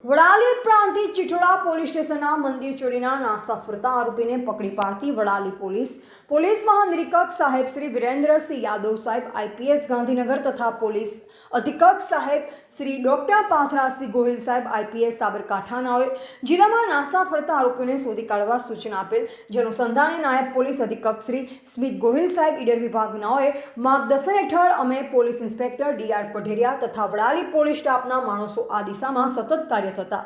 Vadali Prantij Chithoda police સ્ટેશનના મંદિર ચોરીના નાસ્તા ફરતા આરોપીને પકડી પાડતી વડાલી પોલીસ મહાનિરીક્ષક સાહેબ શ્રી વિરેન્દ્રસિંહ યાદવ સાહેબ આઈપીએસ ગાંધીનગર તથા પોલીસ અધિક્ષક સાહેબ શ્રી ડોક્ટર પાથરાસિંહ ગોહિલ સાહેબ આઈપીએસ સાબરકાંઠાનાઓએ જિલ્લામાં નાસ્તા ફરતા આરોપીઓને શોધી કાઢવા સૂચના આપેલ, જે અનુસંધાને નાયબ પોલીસ અધિક્ષક શ્રી સ્મિત ગોહિલ સાહેબ ઈડર વિભાગનાઓએ માર્ગદર્શન હેઠળ અમે પોલીસ ઇન્સ્પેક્ટર ડી.આર. પઢેરિયા તથા વડાલી પોલીસ સ્ટાફના માણસો આ દિશામાં સતત કાર્યરત હતા,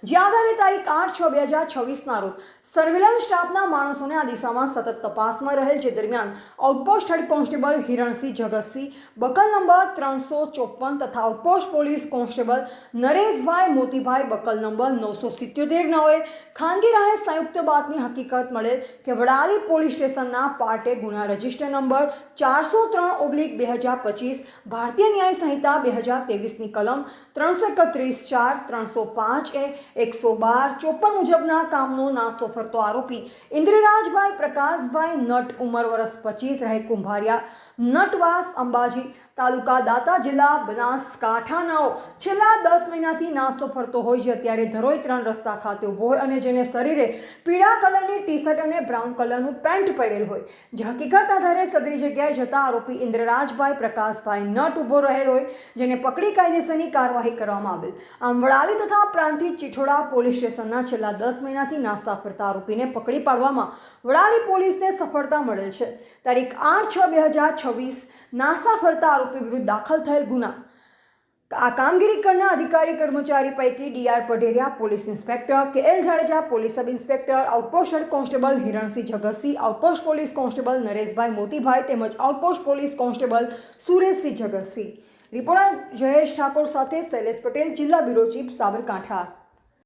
જે આધારે તારીખ 8/6/2026ના રોજ સર્વેલન્સ સ્ટાફના માણસોને આ દિશામાં સતત તપાસમાં રહેલ, જે દરમિયાન outpost head constable Hiransinh Jagatsinh buckle number 354 તથા outpost police constable Nareshbhai Motibhai buckle number 977 નાઓએ ખાનગી રાહે સંયુક્ત બાતમી હકીકત મળેલ કે વડાલી પોલીસ સ્ટેશનના પાર્ટે ગુના રજિસ્ટર નંબર 403/2025 ભારતીય ન્યાય સંહિતા 2023ની કલમ 331(4), 305 112 મુજબના કામનો નાસ્તો ફરતો આરોપી ઇન્દ્રરાજભાઈ પ્રકાશભાઈ નટ ઉંમર વર્ષ 25 રહે કુંભારિયા નટવાસ અંબાજી તાલુકા દાતા જિલ્લા બનાસકાંઠાનાઓ છેલ્લા 10 મહિનાથી નાસ્તો ફરતો હોય, જે અત્યારે ધરોઈ 3 રસ્તા ખાતે ઊભો હોય અને જેને શરીરે પીળા કલરની ટી-શર્ટ અને બ્રાઉન કલરનું પેન્ટ પહેરેલ હોય, જે હકીકત આધારે સદરી જગ્યાએ જતા આરોપી ઇન્દ્રરાજભાઈ પ્રકાશભાઈ નટ ઊભો રહેલ હોય, જેને પકડી કાયદેસરની કાર્યવાહી કરવામાં આવેલ. આમ વડાલી તથા પ્રાંતિજ ચિઠોડા પોલીસ સ્ટેશનના છેલ્લા 10 મહિનાથી નાસ્તા ફરતા આરોપીને પકડી પાડવામાં વડાલી પોલીસને સફળતા મળેલ છે. તારીખ 8/6/2026 નાસ્તા ફરતા આરોપી વિરુદ્ધ દાખલ થયેલ ગુના આ કામગીરી કરનાર અધિકારી કર્મચારી પૈકી D R. Padheriya police inspector, K L. Jadeja police sub inspector, outpost head constable Hiransinh Jagatsinh, outpost police constable Nareshbhai Motibhai તેમજ outpost police constable Sureshsinh Jagatsinh. Reporter Jayesh Thakor સાથે શૈલેષ પટેલ, જિલ્લા બ્યુરો ચીફ, સાબરકાંઠા.